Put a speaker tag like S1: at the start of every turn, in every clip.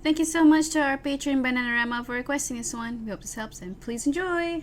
S1: Thank you so much to our patron Bananarama for requesting this one. We hope this helps and please enjoy!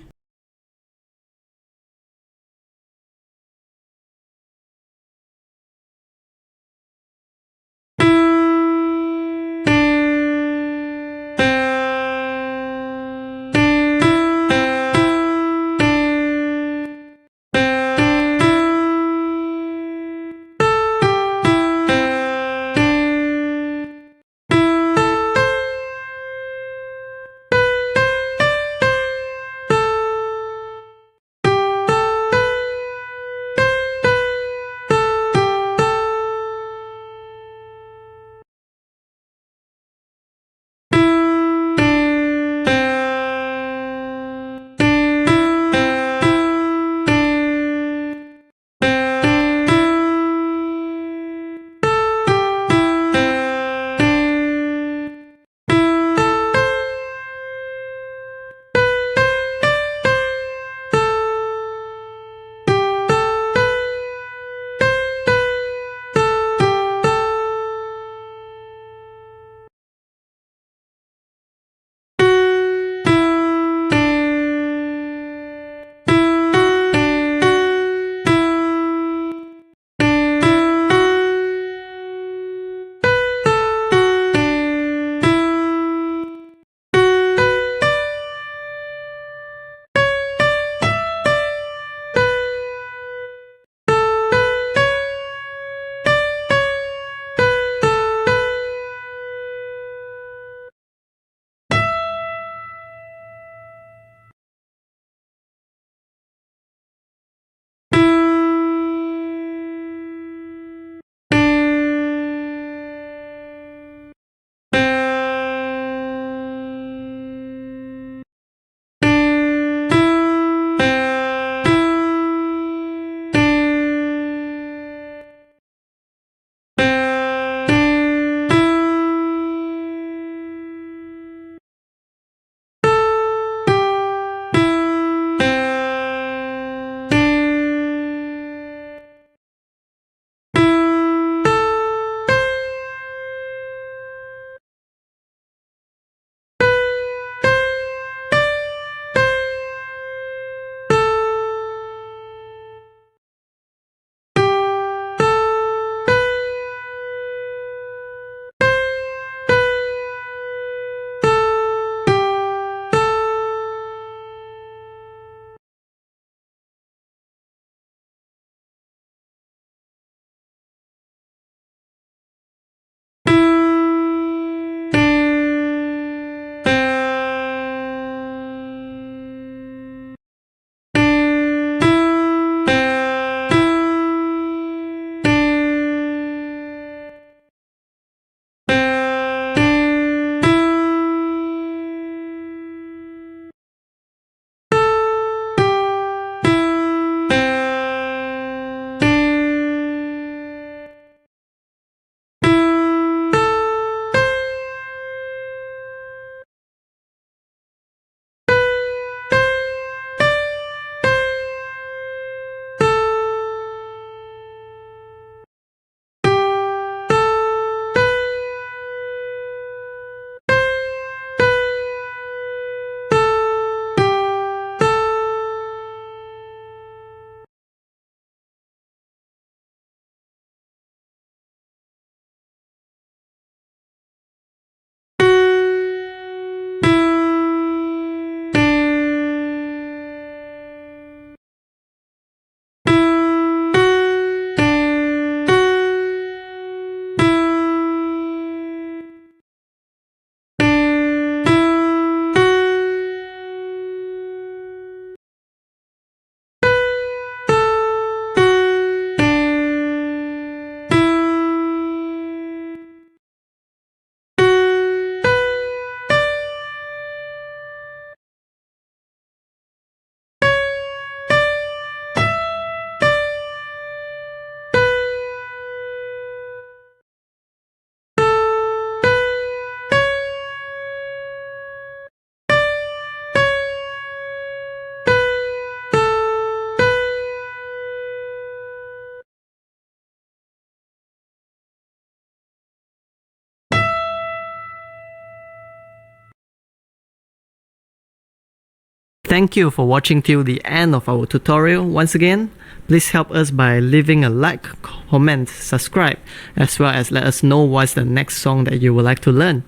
S2: Thank you for watching till the end of our tutorial. Once again, please help us by leaving a like, comment, subscribe, as well as let us know what's the next song that you would like to learn.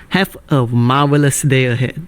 S2: Have a marvelous day ahead.